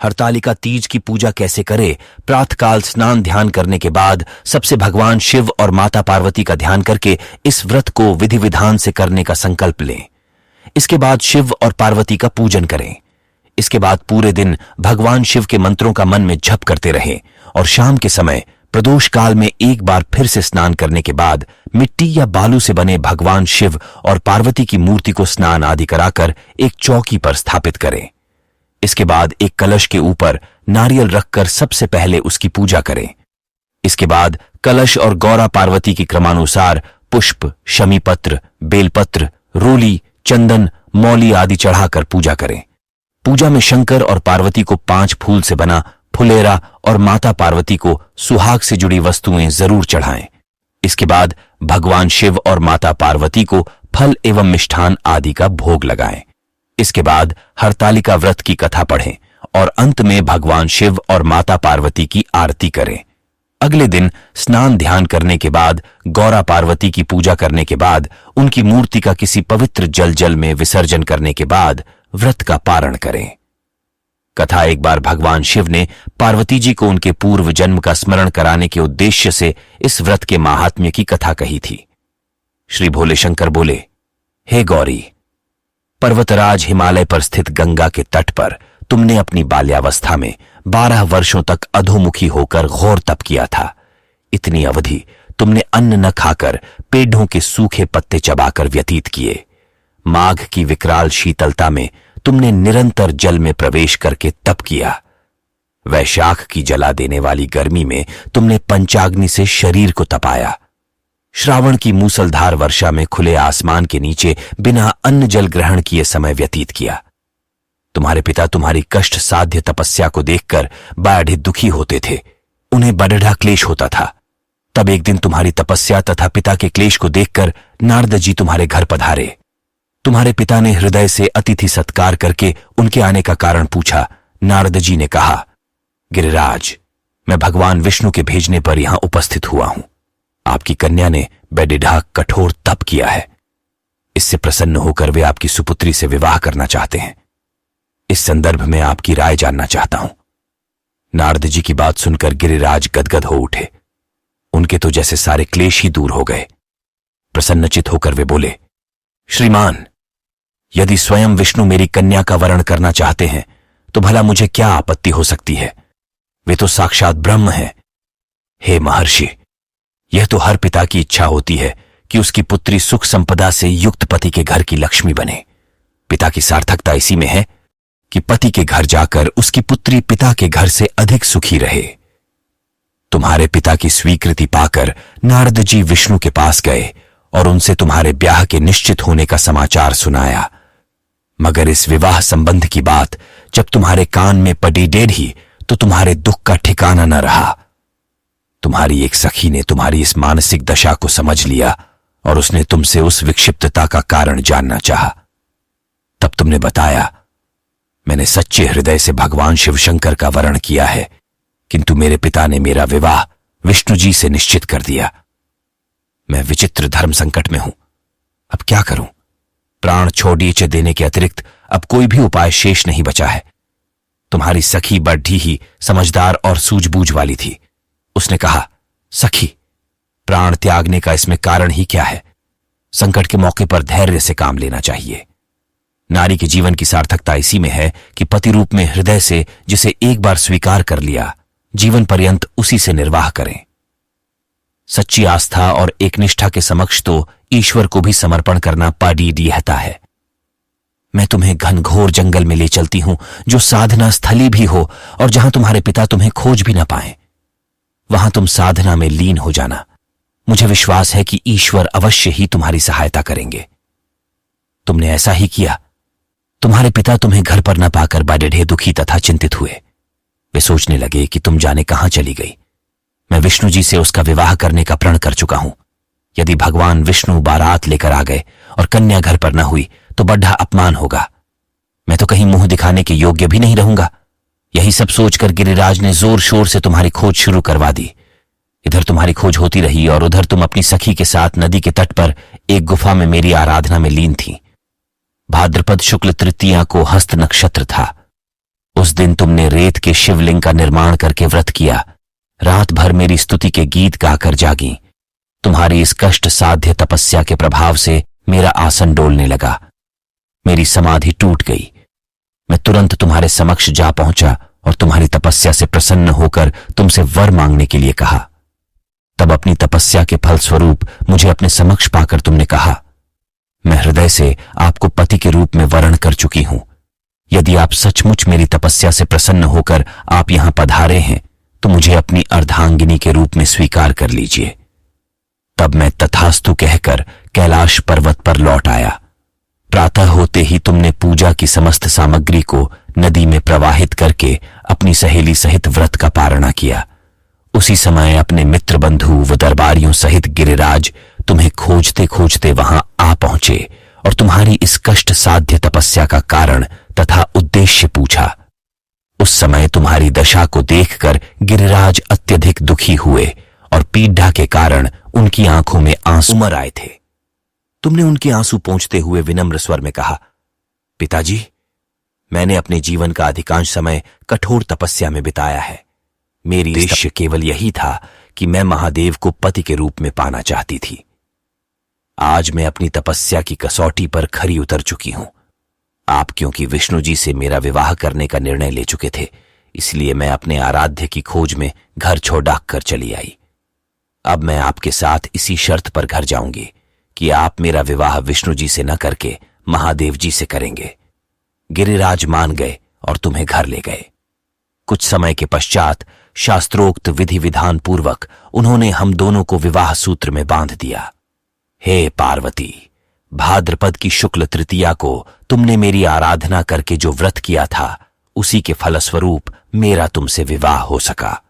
हरतालिका तीज की पूजा कैसे करे? प्रातःकाल स्नान ध्यान करने के बाद सबसे भगवान शिव और माता पार्वती का ध्यान करके इस व्रत को विधि विधान से करने का संकल्प लें। इसके बाद शिव और पार्वती का पूजन करें। इसके बाद पूरे दिन भगवान शिव के मंत्रों का मन में जप करते रहें और शाम के समय प्रदोष काल में एक बार फिर से स्नान करने के बाद मिट्टी या बालू से बने भगवान शिव और पार्वती की मूर्ति को स्नान आदि कराकर एक चौकी पर स्थापित करें। इसके बाद एक कलश के ऊपर नारियल रखकर सबसे पहले उसकी पूजा करें। इसके बाद कलश और गौरा पार्वती की क्रमानुसार पुष्प, शमीपत्र, बेलपत्र, रोली, चंदन, मौली आदि चढ़ाकर पूजा करें। पूजा में शंकर और पार्वती को 5 फूल से बना फुलेरा और माता पार्वती को सुहाग से जुड़ी वस्तुएं जरूर चढ़ाएं। इसके बाद भगवान शिव और माता पार्वती को फल एवं मिष्ठान आदि का भोग लगाएं। इसके बाद हरतालिका व्रत की कथा पढ़ें और अंत में भगवान शिव और माता पार्वती की आरती करें। अगले दिन स्नान ध्यान करने के बाद गौरा पार्वती की पूजा करने के बाद उनकी मूर्ति का किसी पवित्र जल में विसर्जन करने के बाद व्रत का पारण करें। कथा एक बार भगवान शिव ने पार्वती जी को उनके पूर्व जन्म का स्मरण कराने के उद्देश्य से इस व्रत के माहात्म्य की कथा कही थी। श्री भोले शंकर बोले, हे गौरी, पर्वतराज हिमालय पर स्थित गंगा के तट पर तुमने अपनी बाल्यावस्था में 12 वर्षों तक अधोमुखी होकर घोर तप किया था। इतनी अवधि तुमने अन्न न खाकर पेड़ों के सूखे पत्ते चबाकर व्यतीत किए। माघ की विकराल शीतलता में तुमने निरंतर जल में प्रवेश करके तप किया। वैशाख की जला देने वाली गर्मी में तुमने पंचाग्नि से शरीर को तपाया। श्रावण की मूसलधार वर्षा में खुले आसमान के नीचे बिना अन्न जल ग्रहण किए समय व्यतीत किया। तुम्हारे पिता तुम्हारी कष्ट साध्य तपस्या को देखकर बड़े दुखी होते थे। उन्हें बड़ा क्लेश होता था। तब एक दिन तुम्हारी तपस्या तथा पिता के क्लेश को देखकर नारद जी तुम्हारे घर पधारे। तुम्हारे पिता ने हृदय से अतिथि सत्कार करके उनके आने का कारण पूछा। नारद जी ने कहा, गिरिराज, मैं भगवान विष्णु के भेजने पर यहां उपस्थित हुआ हूं। आपकी कन्या ने बेडिढा कठोर तप किया है। इससे प्रसन्न होकर वे आपकी सुपुत्री से विवाह करना चाहते हैं। इस संदर्भ में आपकी राय जानना चाहता हूं। नारद जी की बात सुनकर गिरिराज गदगद हो उठे। उनके तो जैसे सारे क्लेश ही दूर हो गए। प्रसन्नचित होकर वे बोले, श्रीमान, यदि स्वयं विष्णु मेरी कन्या का वरण करना चाहते हैं तो भला मुझे क्या आपत्ति हो सकती है? वे तो साक्षात ब्रह्म हैं। हे महर्षि, यह तो हर पिता की इच्छा होती है कि उसकी पुत्री सुख संपदा से युक्त पति के घर की लक्ष्मी बने। पिता की सार्थकता इसी में है कि पति के घर जाकर उसकी पुत्री पिता के घर से अधिक सुखी रहे। तुम्हारे पिता की स्वीकृति पाकर नारद जी विष्णु के पास गए और उनसे तुम्हारे ब्याह के निश्चित होने का समाचार सुनाया। मगर इस विवाह संबंध की बात जब तुम्हारे कान में पड़ी डेढ़ी तो तुम्हारे दुख का ठिकाना न रहा। तुम्हारी एक सखी ने तुम्हारी इस मानसिक दशा को समझ लिया और उसने तुमसे उस विक्षिप्तता का कारण जानना चाहा। तब तुमने बताया, मैंने सच्चे हृदय से भगवान शिव शंकर का वरण किया है, किंतु मेरे पिता ने मेरा विवाह विष्णु जी से निश्चित कर दिया। मैं विचित्र धर्म संकट में हूं। अब क्या करूं? प्राण छोड़ीचे देने के अतिरिक्त अब कोई भी उपाय शेष नहीं बचा है। तुम्हारी सखी बड्ढी ही समझदार और सूझबूझ वाली थी। उसने कहा, सखी, प्राण त्यागने का इसमें कारण ही क्या है? संकट के मौके पर धैर्य से काम लेना चाहिए। नारी के जीवन की सार्थकता इसी में है कि पति रूप में हृदय से जिसे एक बार स्वीकार कर लिया, जीवन पर्यंत उसी से निर्वाह करें। सच्ची आस्था और एकनिष्ठा के समक्ष तो ईश्वर को भी समर्पण करना पाडीडीहता है। मैं तुम्हें घनघोर जंगल में ले चलती हूं, जो साधना स्थली भी हो और जहां तुम्हारे पिता तुम्हें खोज भी ना पाए। वहां तुम साधना में लीन हो जाना। मुझे विश्वास है कि ईश्वर अवश्य ही तुम्हारी सहायता करेंगे। तुमने ऐसा ही किया। तुम्हारे पिता तुम्हें घर पर न पाकर बड़े दुखी तथा चिंतित हुए। वे सोचने लगे कि तुम जाने कहां चली गई। मैं विष्णु जी से उसका विवाह करने का प्रण कर चुका हूं। यदि भगवान विष्णु बारात लेकर आ गए और कन्या घर पर न हुई तो बड़ा अपमान होगा। मैं तो कहीं मुंह दिखाने के योग्य भी नहीं रहूंगा। यही सब सोचकर गिरिराज ने जोर शोर से तुम्हारी खोज शुरू करवा दी। इधर तुम्हारी खोज होती रही और उधर तुम अपनी सखी के साथ नदी के तट पर एक गुफा में मेरी आराधना में लीन थी। भाद्रपद शुक्ल तृतीया को हस्त नक्षत्र था। उस दिन तुमने रेत के शिवलिंग का निर्माण करके व्रत किया, रात भर मेरी स्तुति के गीत गाकर जागी। तुम्हारी इस कष्ट साध्य तपस्या के प्रभाव से मेरा आसन डोलने लगा, मेरी समाधि टूट गई। मैं तुरंत तुम्हारे समक्ष जा पहुंचा और तुम्हारी तपस्या से प्रसन्न होकर तुमसे वर मांगने के लिए कहा। तब अपनी तपस्या के फलस्वरूप मुझे अपने समक्ष पाकर तुमने कहा, मैं हृदय से आपको पति के रूप में वरण कर चुकी हूं। यदि आप सचमुच मेरी तपस्या से प्रसन्न होकर आप यहां पधारे हैं तो मुझे अपनी अर्धांगिनी के रूप में स्वीकार कर लीजिए। तब मैं तथास्तु कहकर कैलाश पर्वत पर लौट आया। प्रातः होते ही तुमने पूजा की समस्त सामग्री को नदी में प्रवाहित करके अपनी सहेली सहित व्रत का पारणा किया। उसी समय अपने मित्र बंधु व दरबारियों सहित गिरिराज तुम्हें खोजते खोजते वहां आ पहुंचे और तुम्हारी इस कष्ट साध्य तपस्या का कारण तथा उद्देश्य पूछा। उस समय तुम्हारी दशा को देखकर गिरिराज अत्यधिक दुखी हुए और पीड़ा के कारण उनकी आंखों में आंसू उमड़ आए थे। तुमने उनके आंसू पोंछते हुए विनम्र स्वर में कहा, पिताजी, मैंने अपने जीवन का अधिकांश समय कठोर तपस्या में बिताया है। मेरी उद्देश्य केवल यही था कि मैं महादेव को पति के रूप में पाना चाहती थी। आज मैं अपनी तपस्या की कसौटी पर खरी उतर चुकी हूं। आप क्योंकि विष्णु जी से मेरा विवाह करने का निर्णय ले चुके थे, इसलिए मैं अपने आराध्य की खोज में घर छोड़ कर चली आई। अब मैं आपके साथ इसी शर्त पर घर जाऊंगी कि आप मेरा विवाह विष्णु जी से न करके महादेव जी से करेंगे। गिरिराज मान गए और तुम्हें घर ले गए। कुछ समय के पश्चात शास्त्रोक्त विधि विधान पूर्वक उन्होंने हम दोनों को विवाह सूत्र में बांध दिया। हे पार्वती, भाद्रपद की शुक्ल तृतीया को तुमने मेरी आराधना करके जो व्रत किया था, उसी के फलस्वरूप मेरा तुमसे विवाह हो सका।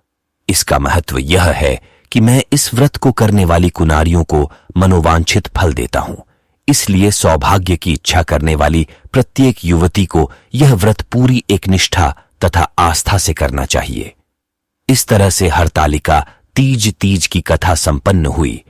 इसका महत्व यह है कि मैं इस व्रत को करने वाली कुनारियों को मनोवांछित फल देता हूं। इसलिए सौभाग्य की इच्छा करने वाली प्रत्येक युवती को यह व्रत पूरी एक निष्ठा तथा आस्था से करना चाहिए। इस तरह से हरतालिका तीज की कथा संपन्न हुई